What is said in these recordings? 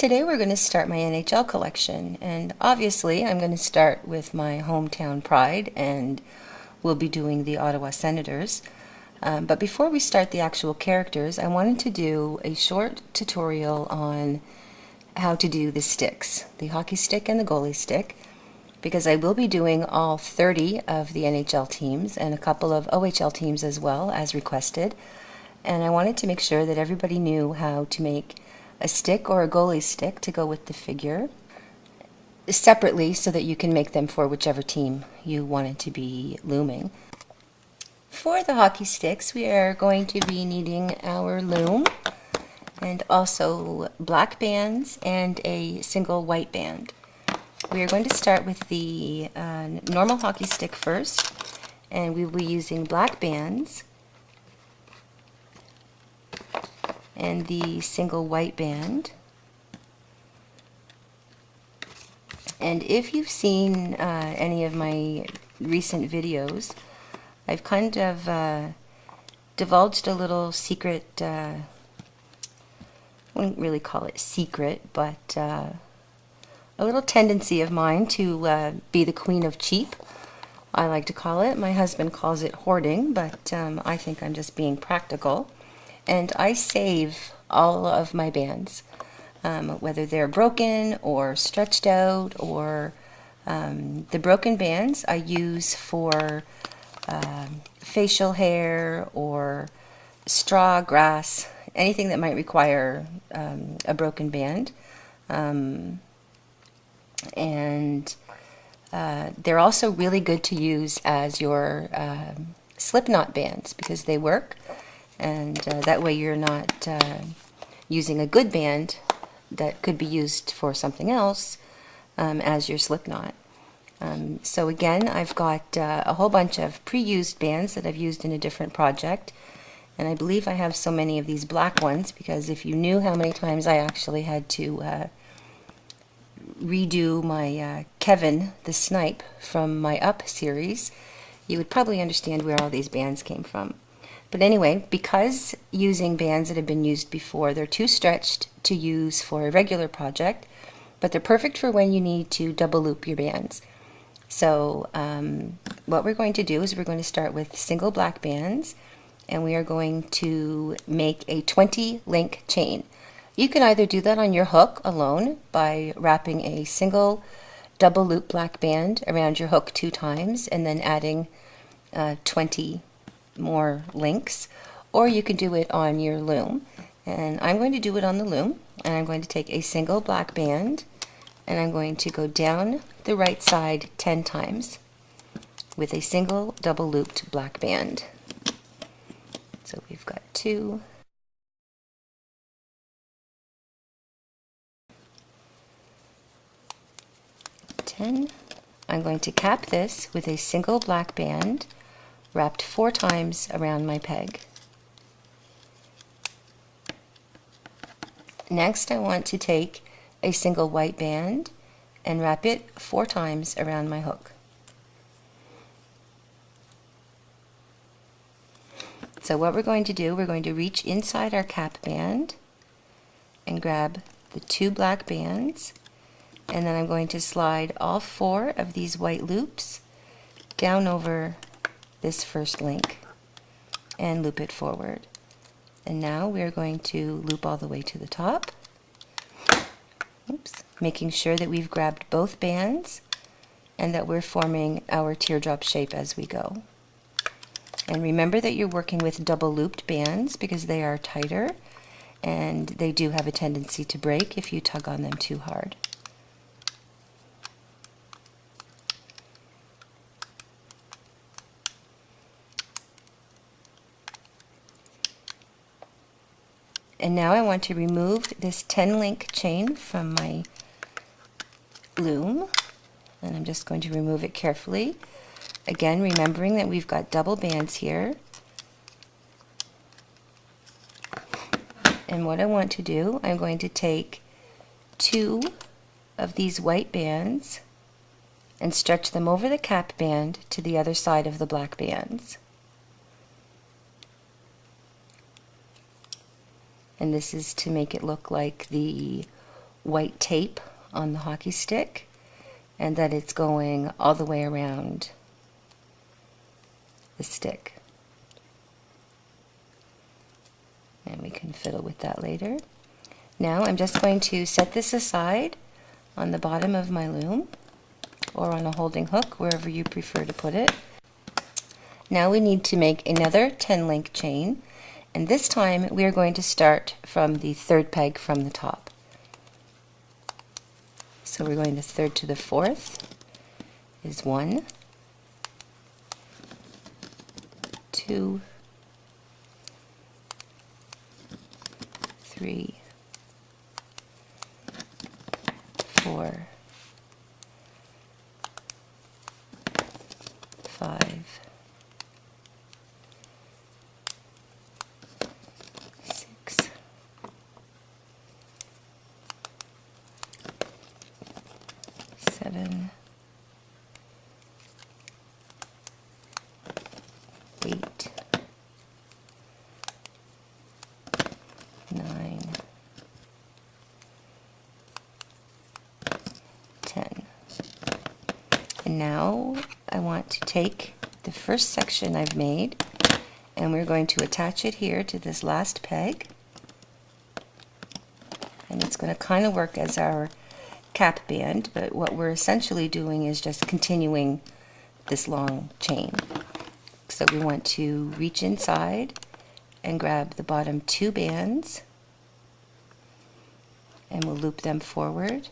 Today we're going to start my NHL collection, and obviously I'm going to start with my hometown pride, and we'll be doing the Ottawa Senators. But before we start the actual characters, I wanted to do a short tutorial on how to do the sticks, the hockey stick and the goalie stick, because I will be doing all 30 of the NHL teams and a couple of OHL teams as well, as requested. And I wanted to make sure that everybody knew how to make a stick or a goalie stick to go with the figure separately so that you can make them for whichever team you wanted to be looming. For the hockey sticks, we are going to be needing our loom and also black bands and a single white band. We are going to start with the normal hockey stick first, and we will be using black bands and the single white band. And if you've seen any of my recent videos, I've kind of divulged a little secret, I wouldn't really call it secret, but a little tendency of mine to be the queen of cheap, I like to call it. My husband calls it hoarding, but I think I'm just being practical. And I save all of my bands, whether they're broken or stretched out, or the broken bands I use for facial hair or straw, grass, anything that might require a broken band. And they're also really good to use as your slip knot bands because they work. And that way you're not using a good band that could be used for something else as your slip knot. So again, I've got a whole bunch of pre-used bands that I've used in a different project. And I believe I have so many of these black ones because if you knew how many times I actually had to redo my Kevin the Snipe from my Up series, you would probably understand where all these bands came from. But anyway, because using bands that have been used before, they're too stretched to use for a regular project, but they're perfect for when you need to double loop your bands. So what we're going to do is we're going to start with single black bands, and we are going to make a 20 link chain. You can either do that on your hook alone by wrapping a single double loop black band around your hook 2 times and then adding 20 more links, or you can do it on your loom. And I'm going to do it on the loom, and I'm going to take a single black band and I'm going to go down the right side 10 times with a single double looped black band. So we've got 2, 10. I'm going to cap this with a single black band wrapped 4 times around my peg. Next, I want to take a single white band and wrap it 4 times around my hook. So what we're going to do, we're going to reach inside our cap band and grab the 2 black bands, and then I'm going to slide all 4 of these white loops down over this first link and loop it forward. And now we're going to loop all the way to the top. Oops. Making sure that we've grabbed both bands and that we're forming our teardrop shape as we go. And remember that you're working with double looped bands because they are tighter and they do have a tendency to break if you tug on them too hard. And now I want to remove this 10 link chain from my loom, and I'm just going to remove it carefully. Again, remembering that we've got double bands here. And what I want to do, I'm going to take 2 of these white bands and stretch them over the cap band to the other side of the black bands. And this is to make it look like the white tape on the hockey stick and that it's going all the way around the stick. And we can fiddle with that later. Now I'm just going to set this aside on the bottom of my loom or on a holding hook, wherever you prefer to put it. Now we need to make another 10-link chain, and this time we are going to start from the third peg from the top. So we're going to third to the fourth is 1, 2, 3, 4, 5, 6, 7, 8, 9, 10. And now I want to take the first section I've made and we're going to attach it here to this last peg, and it's going to kind of work as our cap band, but what we're essentially doing is just continuing this long chain. So we want to reach inside and grab the bottom 2 bands and we'll loop them forward.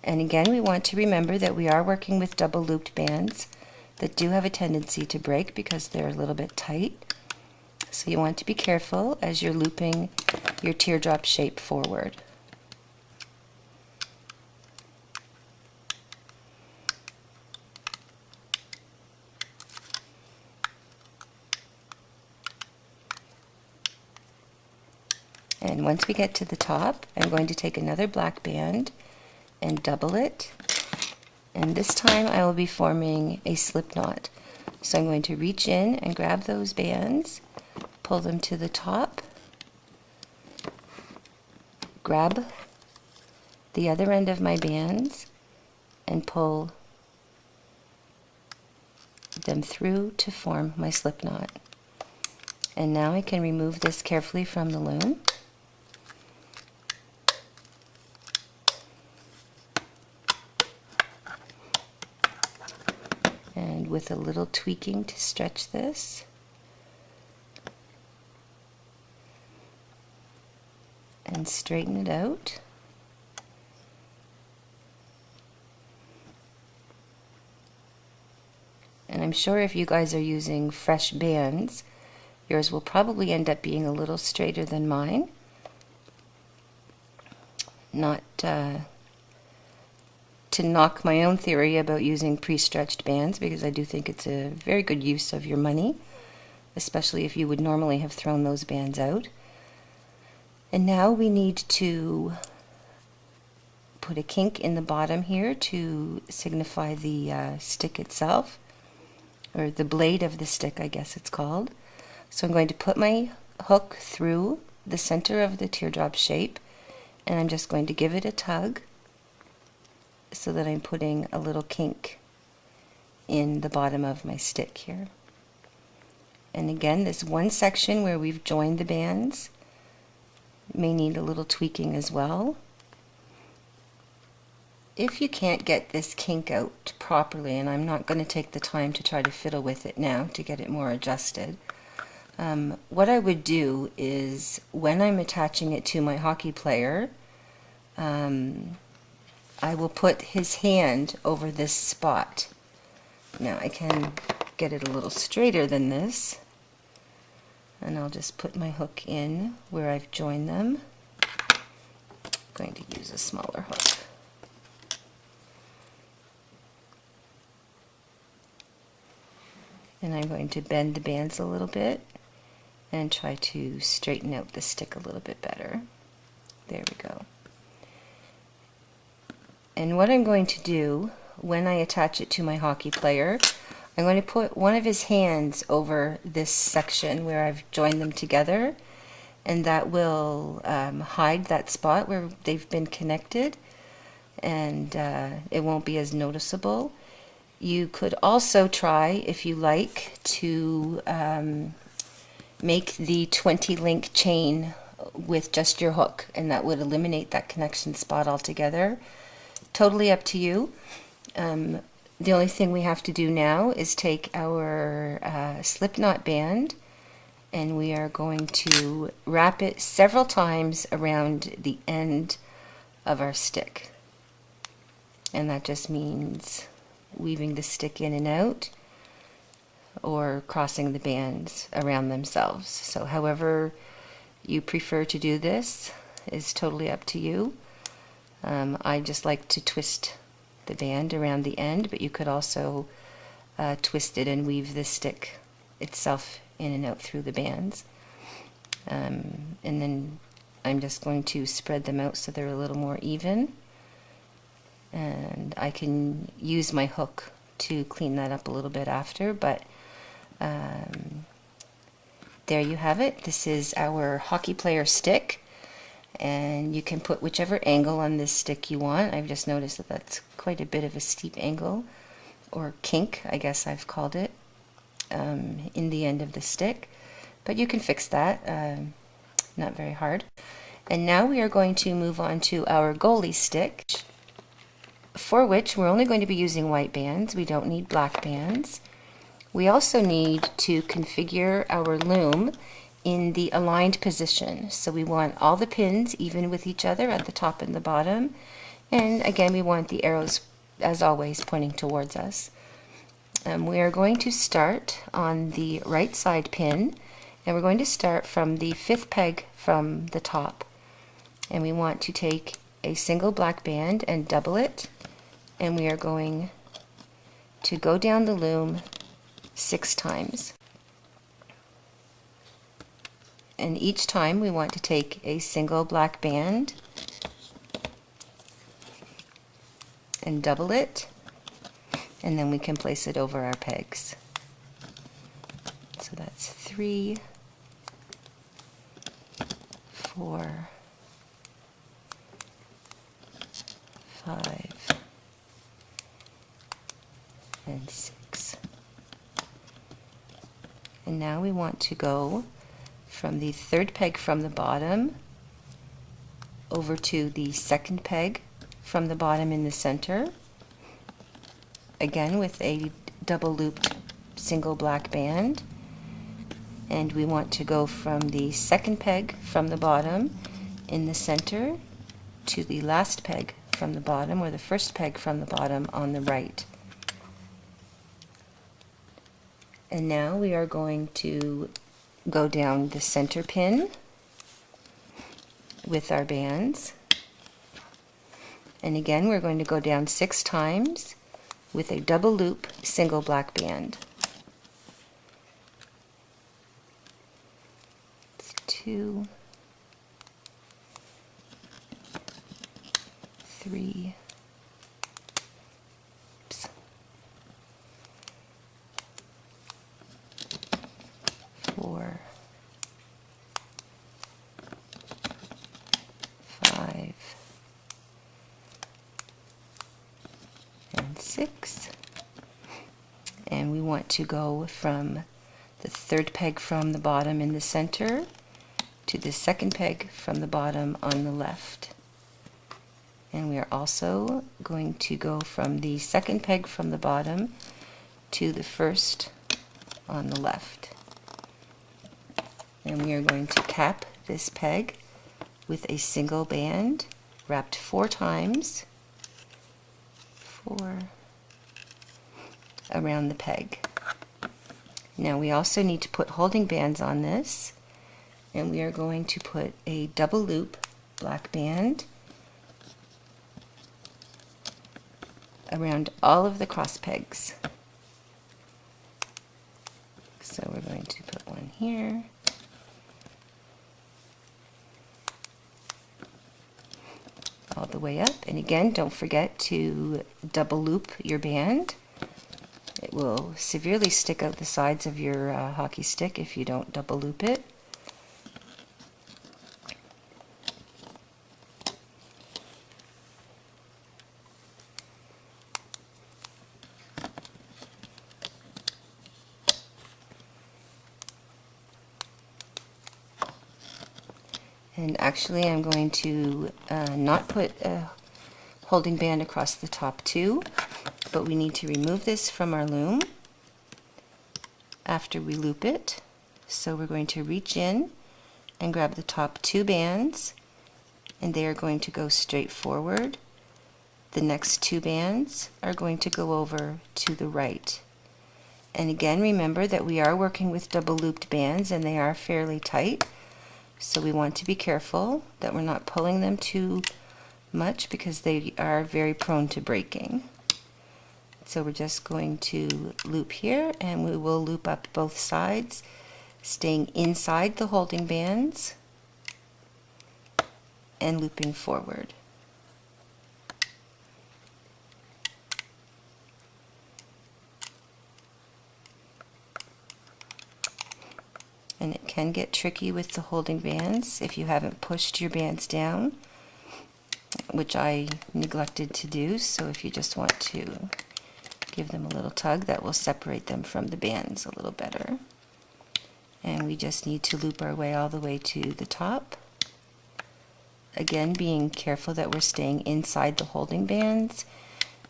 And again, we want to remember that we are working with double looped bands that do have a tendency to break because they're a little bit tight. So you want to be careful as you're looping your teardrop shape forward. And once we get to the top, I'm going to take another black band and double it, and this time I will be forming a slip knot. So I'm going to reach in and grab those bands, pull them to the top, grab the other end of my bands and pull them through to form my slip knot. And now I can remove this carefully from the loom. And with a little tweaking to stretch this, and straighten it out. And I'm sure if you guys are using fresh bands, yours will probably end up being a little straighter than mine. Not to knock my own theory about using pre-stretched bands, because I do think it's a very good use of your money, especially if you would normally have thrown those bands out. And now we need to put a kink in the bottom here to signify the stick itself, or the blade of the stick, I guess it's called. So I'm going to put my hook through the center of the teardrop shape, and I'm just going to give it a tug so that I'm putting a little kink in the bottom of my stick here. And again, this one section where we've joined the bands may need a little tweaking as well. If you can't get this kink out properly, and I'm not going to take the time to try to fiddle with it now to get it more adjusted, what I would do is when I'm attaching it to my hockey player, I will put his hand over this spot. Now I can get it a little straighter than this, and I'll just put my hook in where I've joined them. I'm going to use a smaller hook. And I'm going to bend the bands a little bit and try to straighten out the stick a little bit better. There we go. And what I'm going to do when I attach it to my hockey player, I'm going to put one of his hands over this section where I've joined them together, and that will hide that spot where they've been connected, and it won't be as noticeable. You could also try, if you like, to make the 20 link chain with just your hook, and that would eliminate that connection spot altogether. Totally up to you. The only thing we have to do now is take our slip knot band, and we are going to wrap it several times around the end of our stick. And that just means weaving the stick in and out, or crossing the bands around themselves. So however you prefer to do this is totally up to you. I just like to twist the band around the end, but you could also twist it and weave the stick itself in and out through the bands. And then I'm just going to spread them out so they're a little more even. And I can use my hook to clean that up a little bit after, but there you have it. This is our hockey player stick, and you can put whichever angle on this stick you want. I've just noticed that that's quite a bit of a steep angle, or kink, I guess I've called it, in the end of the stick, but you can fix that, not very hard. And now we are going to move on to our goalie stick, for which we're only going to be using white bands. We don't need black bands. We also need to configure our loom in the aligned position. So we want all the pins even with each other at the top and the bottom. And again, we want the arrows, as always, pointing towards us. We are going to start on the right side pin, and we're going to start from the 5th peg from the top. And we want to take a single black band and double it, and we are going to go down the loom 6 times. And each time we want to take a single black band and double it, and then we can place it over our pegs. So that's 3, 4, 5, and 6. And now we want to go from the 3rd peg from the bottom over to the 2nd peg from the bottom in the center, again with a double looped single black band. And we want to go from the 2nd peg from the bottom in the center to the last peg from the bottom, or the 1st peg from the bottom on the right. And now we are going to go down the center pin with our bands. And again, we're going to go down 6 times with a double loop single black band. It's 2, 3, 4, 5, and 6. And we want to go from the 3rd peg from the bottom in the center to the 2nd peg from the bottom on the left. And we are also going to go from the 2nd peg from the bottom to the 1st on the left. And we are going to cap this peg with a single band wrapped 4 times, 4, around the peg. Now we also need to put holding bands on this, and we are going to put a double loop black band around all of the cross pegs. So we're going to put one here, all the way up. And again, don't forget to double loop your band. It will severely stick out the sides of your hockey stick if you don't double loop it. And actually I'm going to not put a holding band across the top two, but we need to remove this from our loom after we loop it. So we're going to reach in and grab the top two bands, and they are going to go straight forward. The next two bands are going to go over to the right. And again, remember that we are working with double looped bands and they are fairly tight. So we want to be careful that we're not pulling them too much because they are very prone to breaking. So we're just going to loop here, and we will loop up both sides, staying inside the holding bands and looping forward. And it can get tricky with the holding bands if you haven't pushed your bands down, which I neglected to do. So if you just want to give them a little tug, that will separate them from the bands a little better. And we just need to loop our way all the way to the top. Again, being careful that we're staying inside the holding bands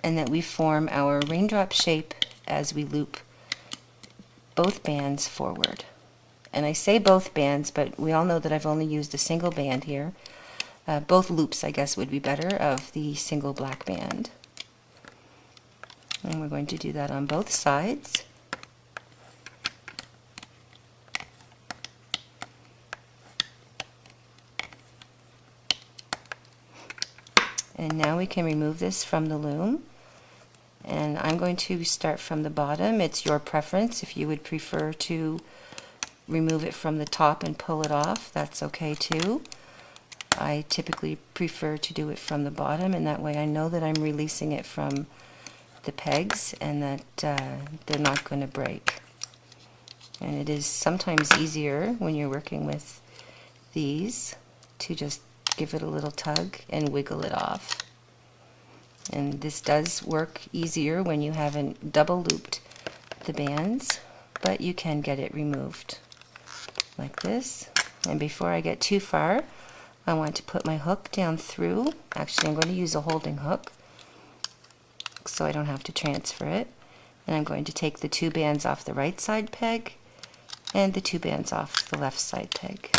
and that we form our raindrop shape as we loop both bands forward. And I say both bands, but we all know that I've only used a single band here. Both loops, I guess, would be better, of the single black band. And we're going to do that on both sides. And now we can remove this from the loom. And I'm going to start from the bottom. It's your preference. If you would prefer to remove it from the top and pull it off, that's okay too. I typically prefer to do it from the bottom, and that way I know that I'm releasing it from the pegs and that they're not going to break. And it is sometimes easier when you're working with these to just give it a little tug and wiggle it off. And this does work easier when you haven't double looped the bands, but you can get it removed like this. And before I get too far, I want to put my hook down through. Actually, I'm going to use a holding hook so I don't have to transfer it. And I'm going to take the two bands off the right side peg and the two bands off the left side peg.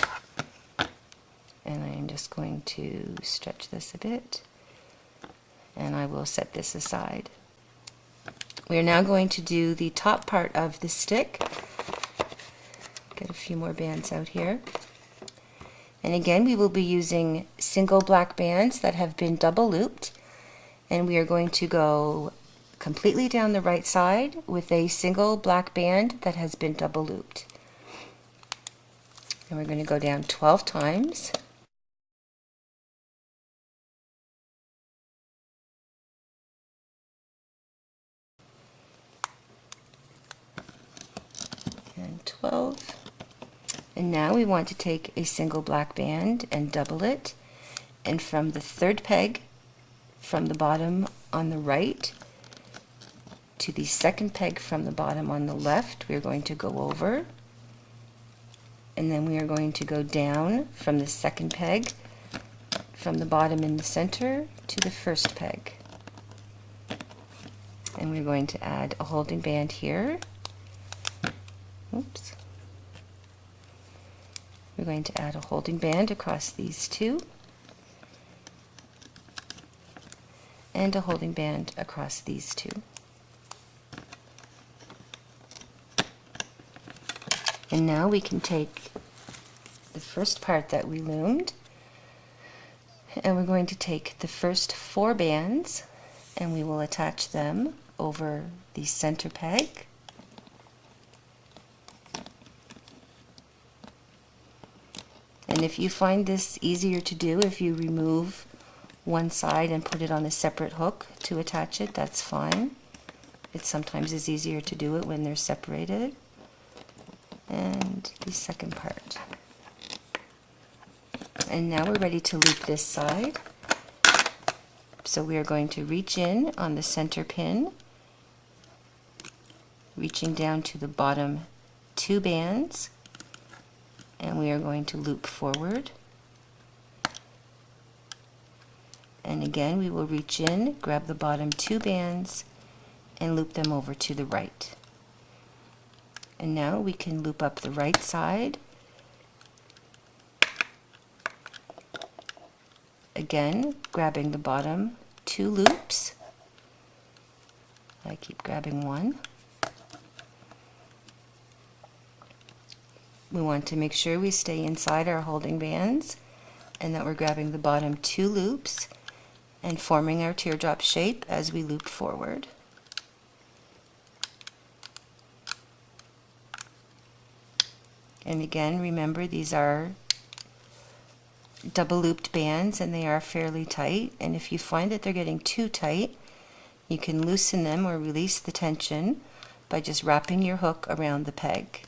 And I'm just going to stretch this a bit, and I will set this aside. We are now going to do the top part of the stick. Get a few more bands out here. And again, we will be using single black bands that have been double looped, and we are going to go completely down the right side with a single black band that has been double looped. And we're going to go down 12 times. And 12. And now we want to take a single black band and double it, and from the third peg from the bottom on the right to the second peg from the bottom on the left, we are going to go over, and then we are going to go down from the second peg from the bottom in the center to the first peg. And we're going to add a holding band here. Oops. We're going to add a holding band across these two, and a holding band across these two. And now we can take the first part that we loomed, and we're going to take the first 4 bands, and we will attach them over the center peg. And if you find this easier to do, if you remove one side and put it on a separate hook to attach it, that's fine. It sometimes is easier to do it when they're separated. And the second part. And now we're ready to loop this side. So we are going to reach in on the center pin, reaching down to the bottom 2 bands, and we are going to loop forward And again, we will reach in, grab the bottom 2 bands, and loop them over to the right. And now we can loop up the right side. Again, grabbing the bottom 2 loops. I keep grabbing one. We want to make sure we stay inside our holding bands and that we're grabbing the bottom 2 loops and forming our teardrop shape as we loop forward. And again, remember these are double looped bands and they are fairly tight, and if you find that they're getting too tight, you can loosen them or release the tension by just wrapping your hook around the peg.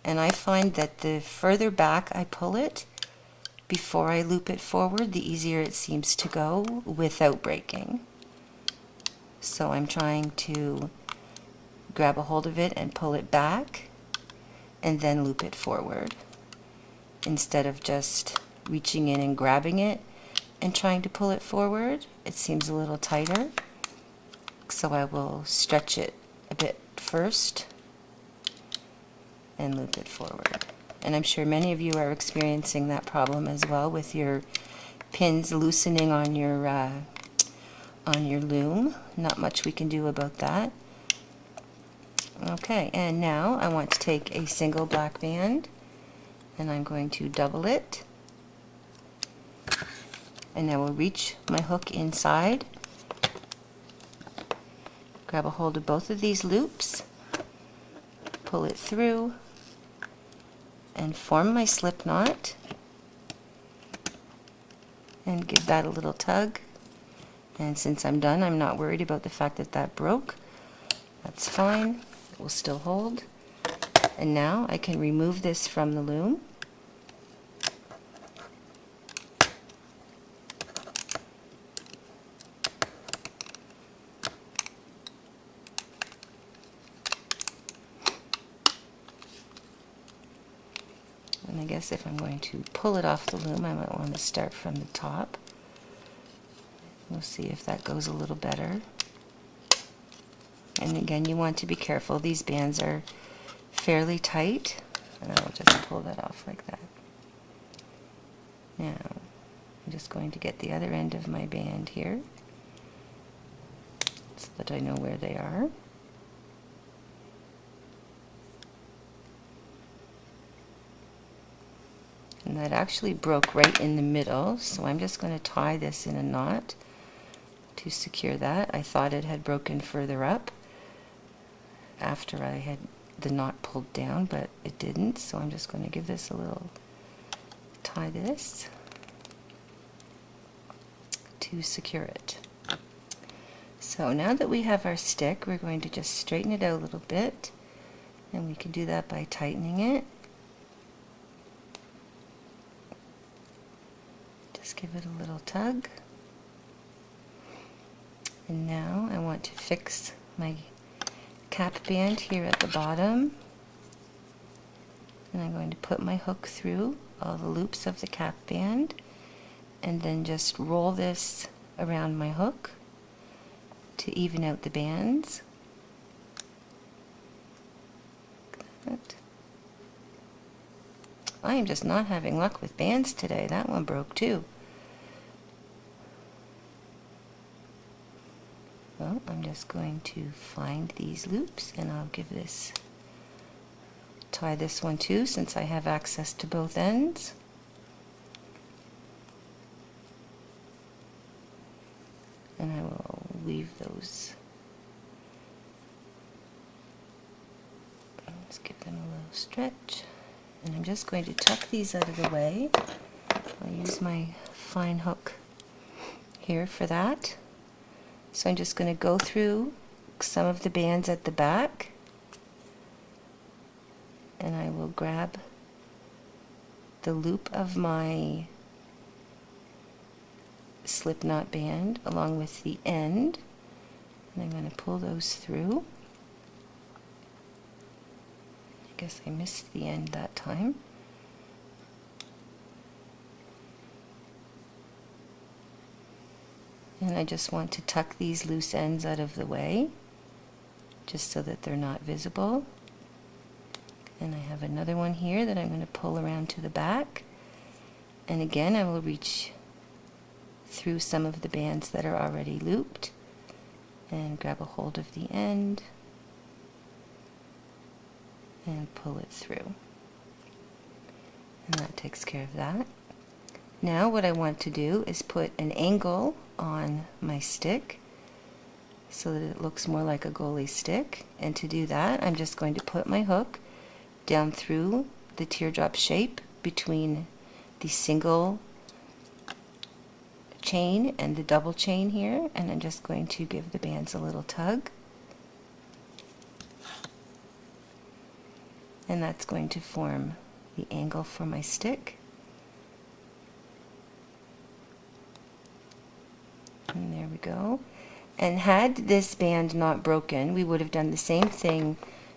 And I find that the further back I pull it before I loop it forward, the easier it seems to go without breaking. So I'm trying to grab a hold of it and pull it back and then loop it forward, instead of just reaching in and grabbing it and trying to pull it forward. It seems a little tighter, so I will stretch it a bit first and loop it forward. And I'm sure many of you are experiencing that problem as well with your pins loosening on your loom. Not much we can do about that. Okay, and now I want to take a single black band and I'm going to double it, and I will reach my hook inside, grab a hold of both of these loops, pull it through, and form my slip knot, and give that a little tug. And since I'm done, I'm not worried about the fact that that broke. That's fine, it will still hold. And now I can remove this from the loom. And I guess if I'm going to pull it off the loom, I might want to start from the top. We'll see if that goes a little better. And again, you want to be careful. These bands are fairly tight, and I will just pull that off like that. Now, I'm just going to get the other end of my band here so that I know where they are. And that actually broke right in the middle, so I'm just going to tie this in a knot to secure that. I thought it had broken further up after I had the knot pulled down, but it didn't, so I'm just going to give this a little tie this to secure it. So now that we have our stick, we're going to just straighten it out a little bit, and we can do that by tightening it. Just give it a little tug. And now I want to fix my cap band here at the bottom. And I'm going to put my hook through all the loops of the cap band and then just roll this around my hook to even out the bands. Like that. I am just not having luck with bands today. That one broke too. Well, I'm just going to find these loops and I'll give this, tie this one too since I have access to both ends. And I will weave those. Let's give them a little stretch. And I'm just going to tuck these out of the way. I'll use my fine hook here for that. So I'm just going to go through some of the bands at the back, and I will grab the loop of my slip knot band along with the end, and I'm going to pull those through. I guess I missed the end that time. And I just want to tuck these loose ends out of the way, just so that they're not visible. And I have another one here that I'm going to pull around to the back. And again, I will reach through some of the bands that are already looped and grab a hold of the end and pull it through. And that takes care of that. Now what I want to do is put an angle on my stick so that it looks more like a goalie stick. And to do that, I'm just going to put my hook down through the teardrop shape between the single chain and the double chain here, and I'm just going to give the bands a little tug. And that's going to form the angle for my stick. And there we go. And had this band not broken, we would have done the same thing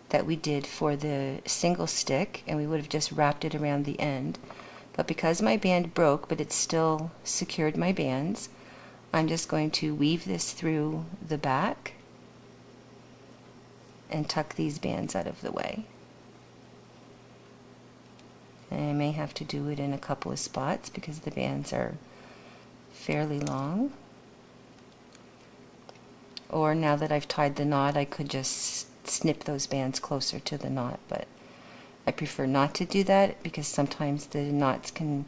that we did for the single stick, and we would have just wrapped it around the end. But because my band broke, but it still secured my bands, I'm just going to weave this through the back and tuck these bands out of the way. And I may have to do it in a couple of spots because the bands are fairly long. Or now that I've tied the knot, I could just snip those bands closer to the knot, but I prefer not to do that because sometimes the knots can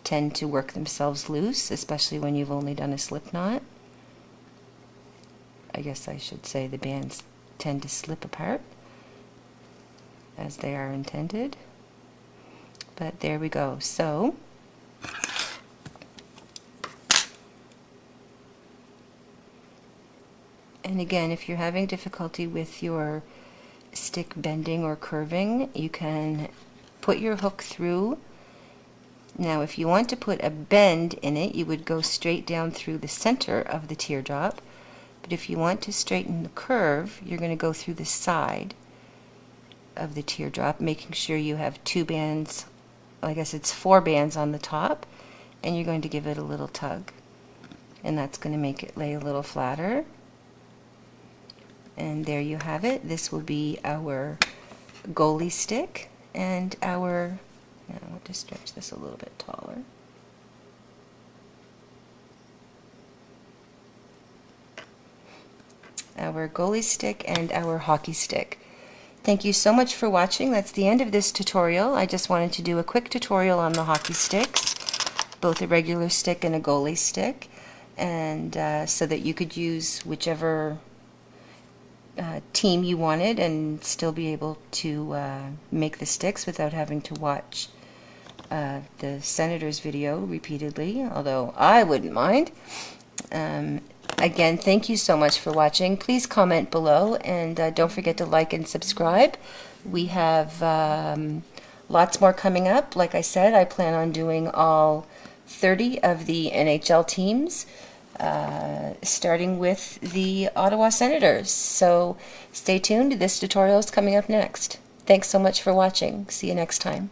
tend to work themselves loose, especially when you've only done a slip knot. I guess I should say the bands tend to slip apart as they are intended. But there we go. So and again, if you're having difficulty with your stick bending or curving, you can put your hook through. Now if you want to put a bend in it, you would go straight down through the center of the teardrop. But if you want to straighten the curve, you're going to go through the side of the teardrop, making sure you have two bands, I guess it's 4 bands on the top, and you're going to give it a little tug. And that's going to make it lay a little flatter. And there you have it. This will be our goalie stick and our, now I want to stretch this a little bit taller. Our goalie stick and our hockey stick. Thank you so much for watching. That's the end of this tutorial. I just wanted to do a quick tutorial on the hockey sticks, both a regular stick and a goalie stick, and so that you could use whichever team you wanted and still be able to make the sticks without having to watch the Senator's video repeatedly, although I wouldn't mind. Again, thank you so much for watching. Please comment below, and don't forget to like and subscribe. We have lots more coming up. Like I said, I plan on doing all 30 of the NHL teams, starting with the Ottawa Senators. So stay tuned. This tutorial is coming up next. Thanks so much for watching. See you next time.